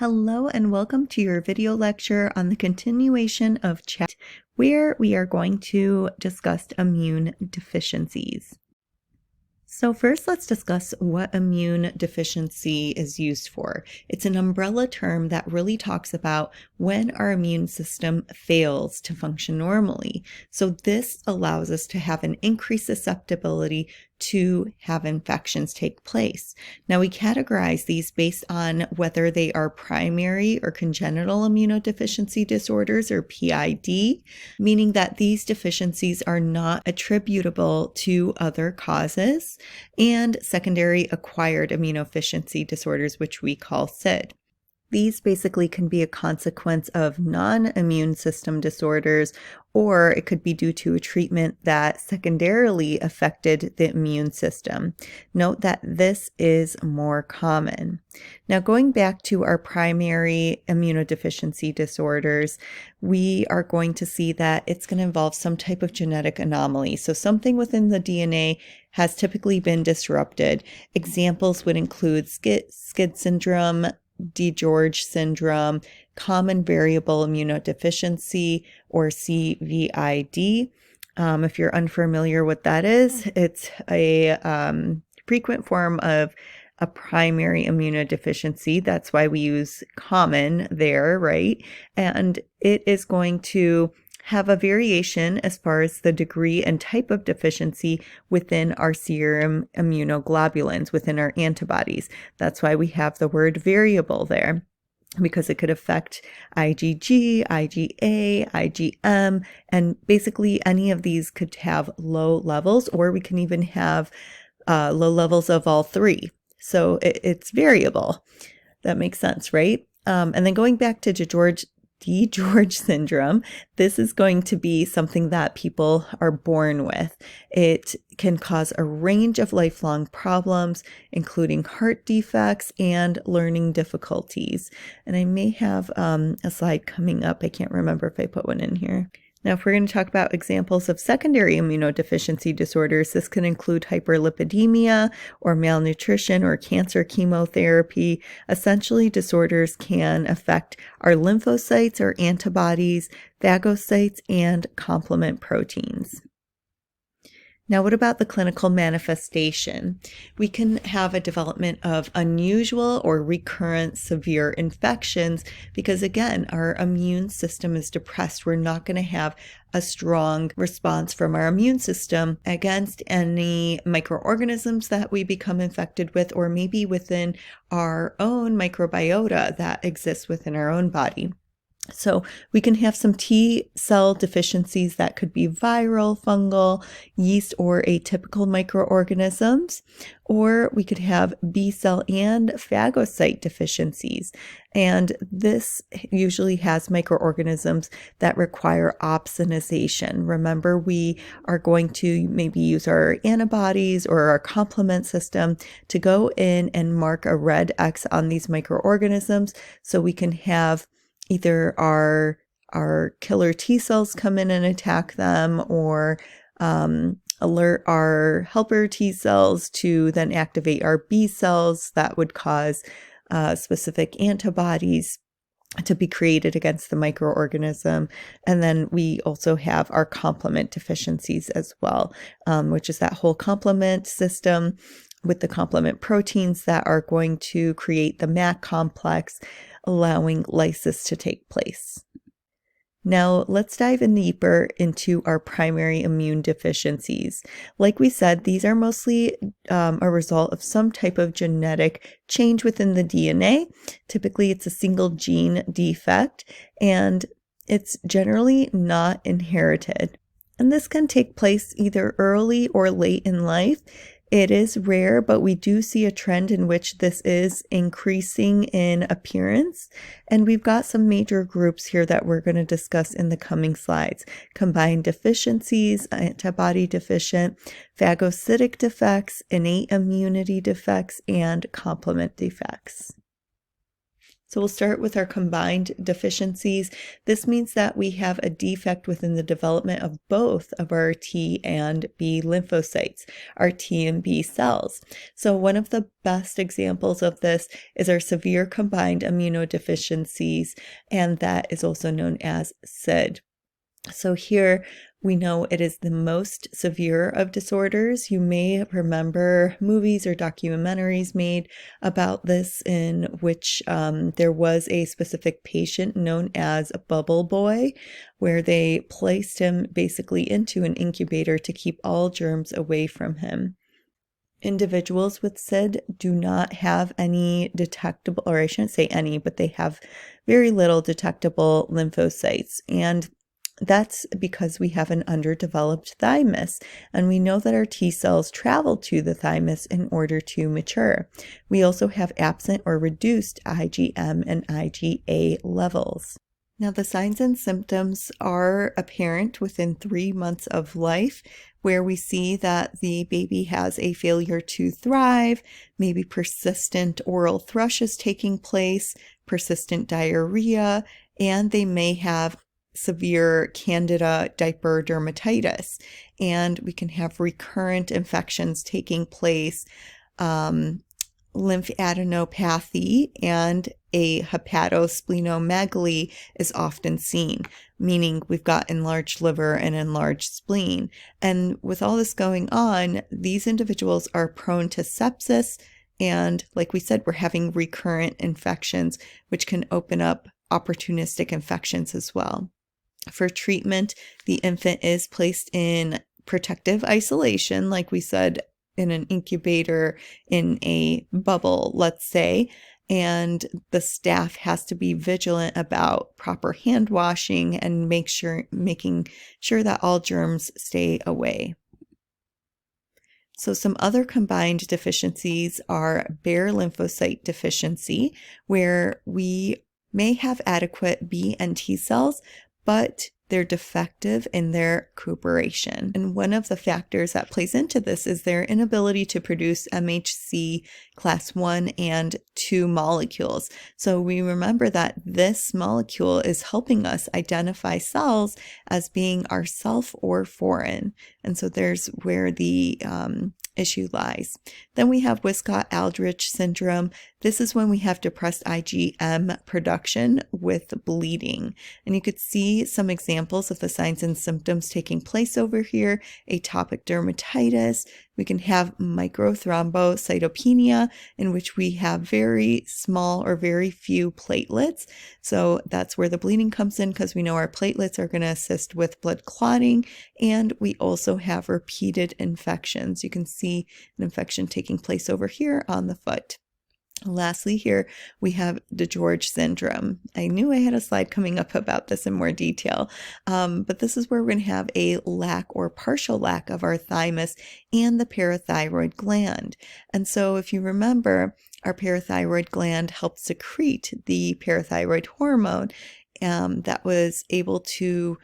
Hello and welcome to your video lecture on the continuation of chat where we are going to discuss immune deficiencies. So first, let's discuss what immune deficiency is used for. It's an umbrella term that really talks about when our immune system fails to function normally. So this allows us to have an increased susceptibility to have infections take place. Now, we categorize these based on whether they are primary or congenital immunodeficiency disorders, or PID, meaning that these deficiencies are not attributable to other causes, and secondary acquired immunodeficiency disorders, which we call SID. These basically can be a consequence of non-immune system disorders, or it could be due to a treatment that secondarily affected the immune system. Note that this is more common. Now, going back to our primary immunodeficiency disorders, we are going to see that it's going to involve some type of genetic anomaly. So something within the DNA has typically been disrupted. Examples would include SCID syndrome, DiGeorge syndrome, common variable immunodeficiency, or CVID. If you're unfamiliar what that is, it's a frequent form of a primary immunodeficiency. That's why we use common there, right? And it is going to have a variation as far as the degree and type of deficiency within our serum immunoglobulins, within our antibodies. That's why we have the word variable there, because it could affect IgG, IgA, IgM, and basically any of these could have low levels, or we can even have low levels of all three. So it's variable. That makes sense, right? And then going back to DiGeorge syndrome, this is going to be something that people are born with. It can cause a range of lifelong problems, including heart defects and learning difficulties. And I may have a slide coming up. I can't remember if I put one in here. Now, if we're going to talk about examples of secondary immunodeficiency disorders, this can include hyperlipidemia or malnutrition or cancer chemotherapy. Essentially, disorders can affect our lymphocytes or antibodies, phagocytes, and complement proteins. Now, what about the clinical manifestation? We can have a development of unusual or recurrent severe infections because, again, our immune system is depressed. We're not going to have a strong response from our immune system against any microorganisms that we become infected with, or maybe within our own microbiota that exists within our own body. So we can have some T cell deficiencies that could be viral, fungal, yeast, or atypical microorganisms, or we could have B cell and phagocyte deficiencies. And this usually has microorganisms that require opsonization. Remember, we are going to maybe use our antibodies or our complement system to go in and mark a red X on these microorganisms so we can have either our killer T cells come in and attack them, or alert our helper T cells to then activate our B cells that would cause specific antibodies to be created against the microorganism. And then we also have our complement deficiencies as well, which is that whole complement system with the complement proteins that are going to create the MAC complex, allowing lysis to take place. Now, let's dive in deeper into our primary immune deficiencies. Like we said, these are mostly a result of some type of genetic change within the DNA. Typically, it's a single gene defect, and it's generally not inherited. And this can take place either early or late in life. It is rare, but we do see a trend in which this is increasing in appearance. And we've got some major groups here that we're going to discuss in the coming slides: combined deficiencies, antibody deficient, phagocytic defects, innate immunity defects, and complement defects. So we'll start with our combined deficiencies. This means that we have a defect within the development of both of our T and B lymphocytes, our T and B cells. So one of the best examples of this is our severe combined immunodeficiencies, and that is also known as SID. So here we know it is the most severe of disorders. You may remember movies or documentaries made about this in which there was a specific patient known as a Bubble Boy, where they placed him basically into an incubator to keep all germs away from him. Individuals with SID do not have any detectable, or I shouldn't say any, but they have very little detectable lymphocytes. And that's because we have an underdeveloped thymus, and we know that our T cells travel to the thymus in order to mature. We also have absent or reduced IgM and IgA levels. Now, the signs and symptoms are apparent within 3 months of life, where we see that the baby has a failure to thrive, maybe persistent oral thrush is taking place, persistent diarrhea, and they may have severe candida diaper dermatitis, and we can have recurrent infections taking place, lymphadenopathy, and a hepatosplenomegaly is often seen, meaning we've got enlarged liver and enlarged spleen. And with all this going on, these individuals are prone to sepsis, and like we said, we're having recurrent infections, which can open up opportunistic infections as well. For treatment, the infant is placed in protective isolation, like we said, in an incubator, in a bubble, let's say, and the staff has to be vigilant about proper hand washing and making sure that all germs stay away. So some other combined deficiencies are bare lymphocyte deficiency, where we may have adequate B and T cells, but they're defective in their cooperation. And one of the factors that plays into this is their inability to produce MHC class 1 and 2 molecules. So we remember that this molecule is helping us identify cells as being ourself or foreign. And so there's where the issue lies. Then we have Wiskott-Aldrich syndrome. This is when we have depressed IgM production with bleeding. And you could see some examples of the signs and symptoms taking place over here. Atopic dermatitis. We can have microthrombocytopenia, in which we have very small or very few platelets. So that's where the bleeding comes in, because we know our platelets are going to assist with blood clotting. And we also have repeated infections. You can see an infection taking place over here on the foot. Lastly, here we have DeGeorge syndrome. I knew I had a slide coming up about this in more detail, but this is where we're going to have a lack or partial lack of our thymus and the parathyroid gland. And so if you remember, our parathyroid gland helps secrete the parathyroid hormone that was able to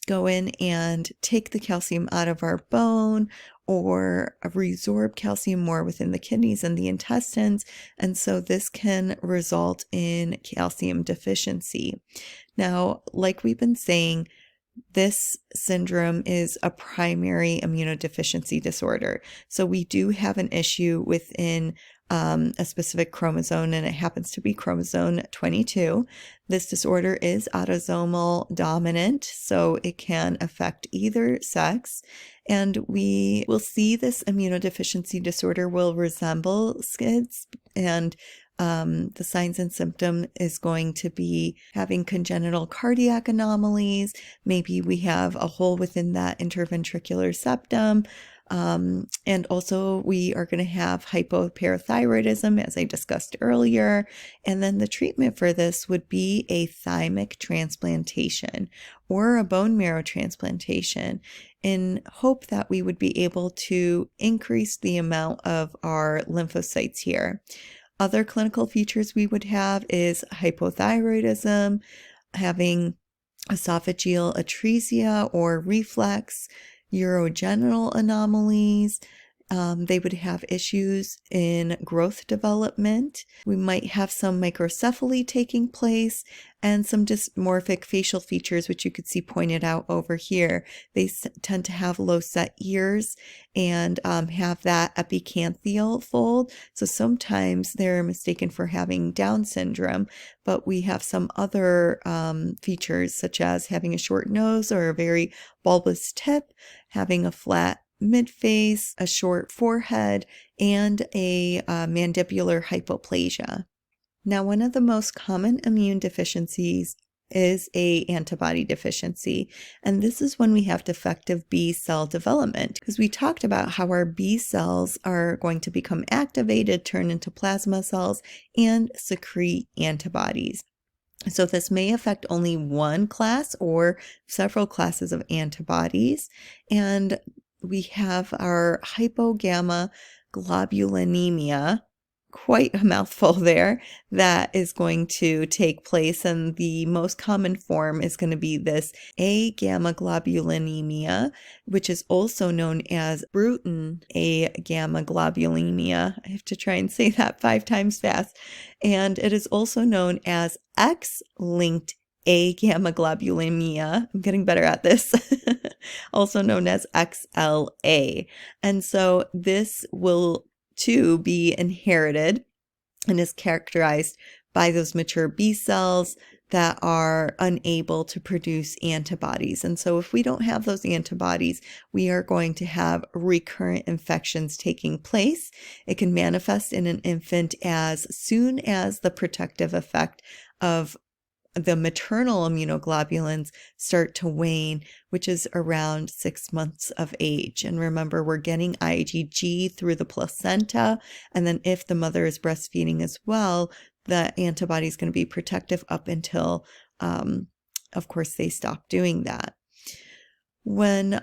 go in and take the calcium out of our bone or resorb calcium more within the kidneys and the intestines. And so this can result in calcium deficiency. Now, like we've been saying, this syndrome is a primary immunodeficiency disorder. So we do have an issue within a specific chromosome, and it happens to be chromosome 22. This disorder is autosomal dominant, so it can affect either sex. And we will see this immunodeficiency disorder will resemble SCIDS, and the signs and symptom is going to be having congenital cardiac anomalies. Maybe we have a hole within that interventricular septum. And also we are going to have hypoparathyroidism, as I discussed earlier. And then the treatment for this would be a thymic transplantation or a bone marrow transplantation, in hope that we would be able to increase the amount of our lymphocytes here. Other clinical features we would have is hypothyroidism, having esophageal atresia or reflux, urogenital anomalies, They would have issues in growth development. We might have some microcephaly taking place and some dysmorphic facial features, which you could see pointed out over here. They tend to have low set ears and have that epicanthial fold. So sometimes they're mistaken for having Down syndrome, but we have some other features such as having a short nose or a very bulbous tip, having a flat midface, a short forehead, and a mandibular hypoplasia. Now, one of the most common immune deficiencies is a antibody deficiency, and this is when we have defective B cell development, because we talked about how our B cells are going to become activated, turn into plasma cells, and secrete antibodies. So this may affect only one class or several classes of antibodies. And we have our hypogammaglobulinemia, quite a mouthful there, that is going to take place. And the most common form is going to be this agammaglobulinemia, which is also known as Bruton agammaglobulinemia. I have to try and say that 5 times fast. And it is also known as X-linked agammaglobulinemia. I'm getting better at this. Also known as XLA. And so this will too be inherited and is characterized by those mature B cells that are unable to produce antibodies. And so if we don't have those antibodies, we are going to have recurrent infections taking place. It can manifest in an infant as soon as the protective effect of the maternal immunoglobulins start to wane, which is around 6 months of age. And remember, we're getting IgG through the placenta. And then if the mother is breastfeeding as well, the antibody is going to be protective up until, of course, they stop doing that. When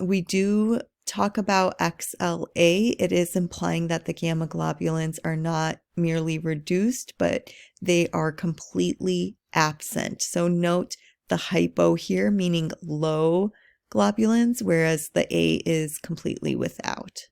we do talk about XLA, it is implying that the gamma globulins are not merely reduced, but they are completely absent. So note the hypo here, meaning low globulins, whereas the A is completely without.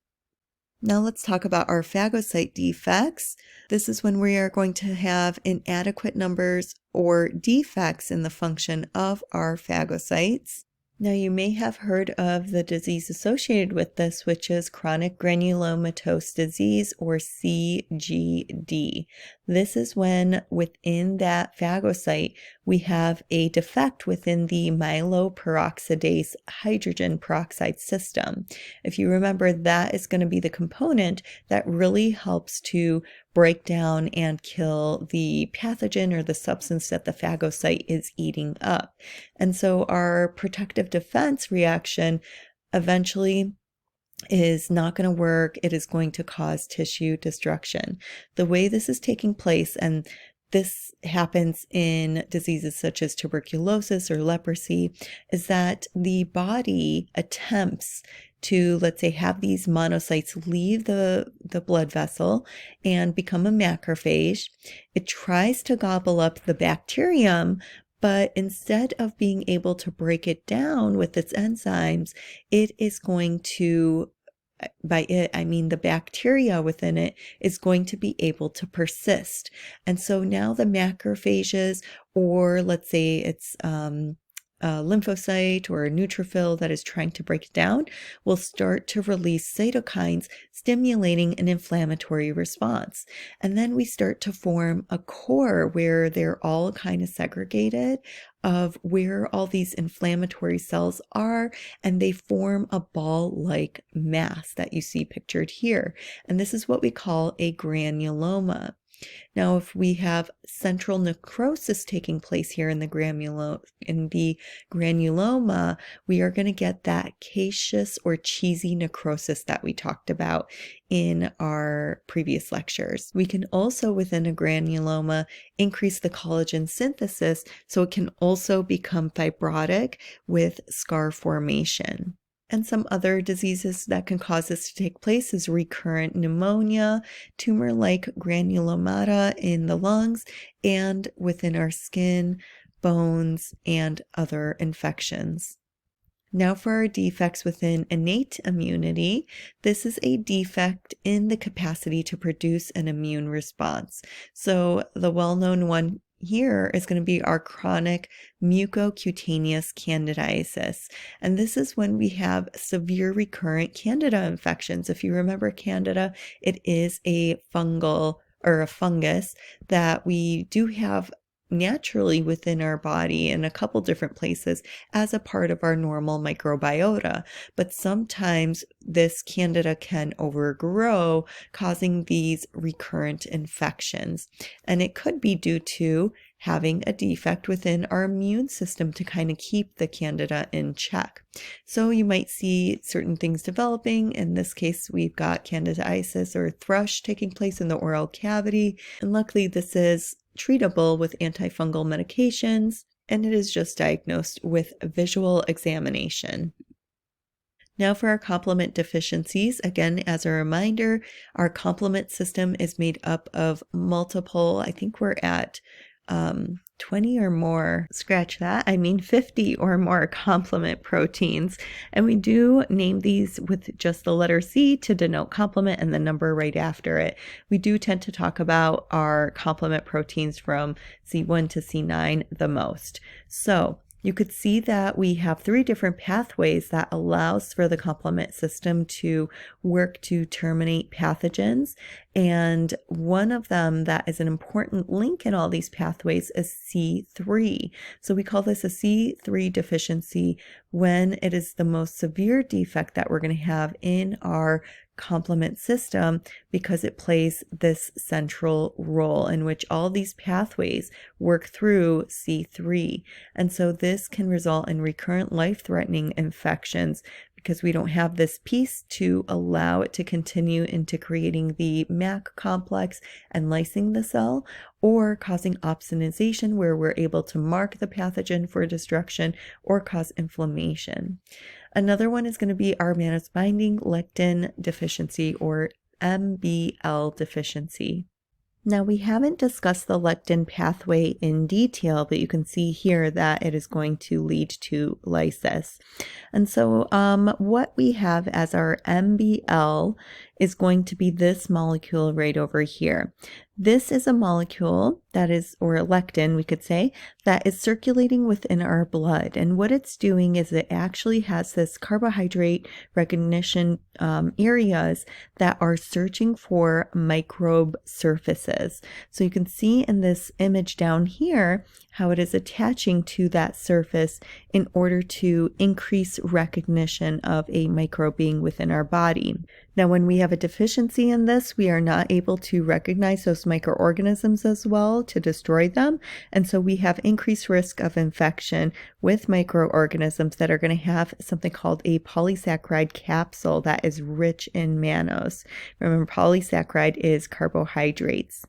Now let's talk about our phagocyte defects. This is when we are going to have inadequate numbers or defects in the function of our phagocytes. Now, you may have heard of the disease associated with this, which is chronic granulomatous disease, or CGD. This is when within that phagocyte, we have a defect within the myeloperoxidase hydrogen peroxide system. If you remember, that is going to be the component that really helps to break down and kill the pathogen or the substance that the phagocyte is eating up. And so our protective defense reaction eventually is not going to work. It is going to cause tissue destruction. The way this is taking place, and this happens in diseases such as tuberculosis or leprosy, is that the body attempts to, let's say, have these monocytes leave the blood vessel and become a macrophage. It tries to gobble up the bacterium, but instead of being able to break it down with its enzymes, it is going to, by it, I mean the bacteria within it, is going to be able to persist. And so now the macrophages, or let's say it's a lymphocyte or a neutrophil that is trying to break it down, will start to release cytokines, stimulating an inflammatory response. And then we start to form a core where they're all kind of segregated of where all these inflammatory cells are, and they form a ball-like mass that you see pictured here. And this is what we call a granuloma. Now, if we have central necrosis taking place here in the granuloma, we are going to get that caseous or cheesy necrosis that we talked about in our previous lectures. We can also, within a granuloma, increase the collagen synthesis, so it can also become fibrotic with scar formation. And some other diseases that can cause this to take place is recurrent pneumonia, tumor-like granulomata in the lungs, and within our skin, bones, and other infections. Now for our defects within innate immunity, this is a defect in the capacity to produce an immune response. So the well-known one here is going to be our chronic mucocutaneous candidiasis. And this is when we have severe recurrent candida infections. If you remember candida, it is a fungal or a fungus that we do have naturally within our body in a couple different places as a part of our normal microbiota. But sometimes this candida can overgrow, causing these recurrent infections. And it could be due to having a defect within our immune system to kind of keep the candida in check. So you might see certain things developing. In this case, we've got candidiasis or thrush taking place in the oral cavity. And luckily, this is treatable with antifungal medications, and it is just diagnosed with visual examination. Now for our complement deficiencies, again, as a reminder, our complement system is made up of multiple, I think we're at 20 or more, scratch that, I mean 50 or more complement proteins. And we do name these with just the letter C to denote complement and the number right after it. We do tend to talk about our complement proteins from C1 to C9 the most. So you could see that we have 3 different pathways that allows for the complement system to work to terminate pathogens. And one of them that is an important link in all these pathways is C3. So we call this a C3 deficiency when it is the most severe defect that we're going to have in our complement system, because it plays this central role in which all these pathways work through C3. And so this can result in recurrent life-threatening infections because we don't have this piece to allow it to continue into creating the MAC complex and lysing the cell, or causing opsonization where we're able to mark the pathogen for destruction or cause inflammation. Another one is going to be our mannose binding lectin deficiency, or MBL deficiency. Now, we haven't discussed the lectin pathway in detail, but you can see here that it is going to lead to lysis. And so what we have as our MBL is going to be this molecule right over here. This is a molecule that is, or a lectin, we could say, that is circulating within our blood. And what it's doing is it actually has this carbohydrate recognition areas that are searching for microbe surfaces. So you can see in this image down here how it is attaching to that surface in order to increase recognition of a microbe being within our body. Now, when we have a deficiency in this, we are not able to recognize those microorganisms as well to destroy them. And so we have increased risk of infection with microorganisms that are going to have something called a polysaccharide capsule that is rich in mannose. Remember, polysaccharide is carbohydrates.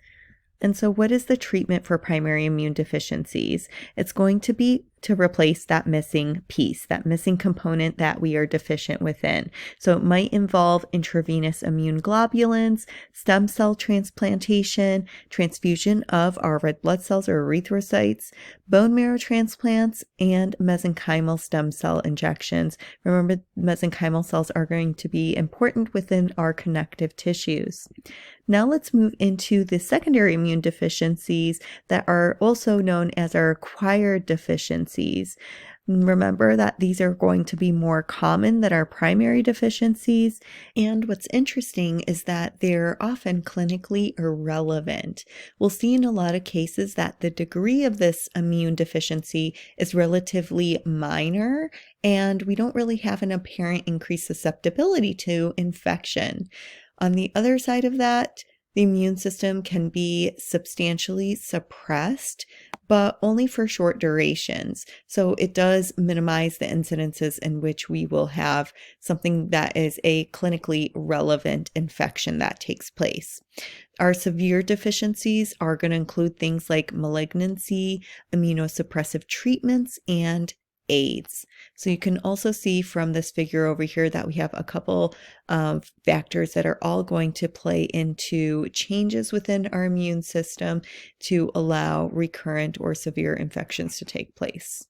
And so what is the treatment for primary immune deficiencies? It's going to be to replace that missing piece, that missing component that we are deficient within. So it might involve intravenous immune globulins, stem cell transplantation, transfusion of our red blood cells or erythrocytes, bone marrow transplants, and mesenchymal stem cell injections. Remember, mesenchymal cells are going to be important within our connective tissues. Now let's move into the secondary immune deficiencies that are also known as our acquired deficiencies. Remember that these are going to be more common than our primary deficiencies. And what's interesting is that they're often clinically irrelevant. We'll see in a lot of cases that the degree of this immune deficiency is relatively minor, and we don't really have an apparent increased susceptibility to infection. On the other side of that, the immune system can be substantially suppressed, but only for short durations. So it does minimize the incidences in which we will have something that is a clinically relevant infection that takes place. Our severe deficiencies are going to include things like malignancy, immunosuppressive treatments, and AIDS. So you can also see from this figure over here that we have a couple of factors that are all going to play into changes within our immune system to allow recurrent or severe infections to take place.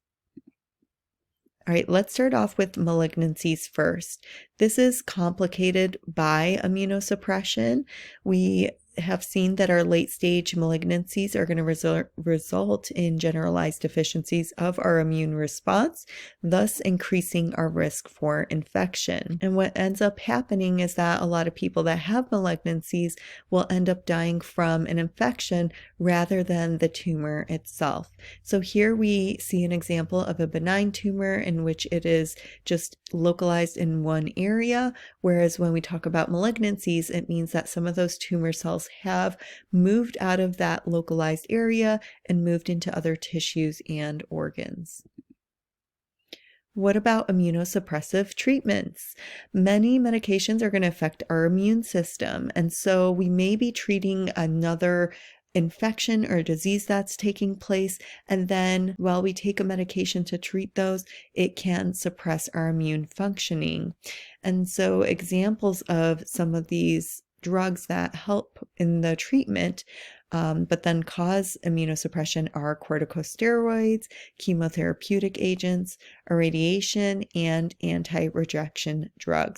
All right, let's start off with malignancies first. This is complicated by immunosuppression. We have seen that our late-stage malignancies are going to result in generalized deficiencies of our immune response, thus increasing our risk for infection. And what ends up happening is that a lot of people that have malignancies will end up dying from an infection rather than the tumor itself. So here we see an example of a benign tumor in which it is just localized in one area, whereas when we talk about malignancies, it means that some of those tumor cells have moved out of that localized area and moved into other tissues and organs. What about immunosuppressive treatments? Many medications are going to affect our immune system, and so we may be treating another infection or disease that's taking place, and then while we take a medication to treat those, it can suppress our immune functioning. And so examples of some of these drugs that help in the treatment but then cause immunosuppression are corticosteroids, chemotherapeutic agents, irradiation, and anti-rejection drugs.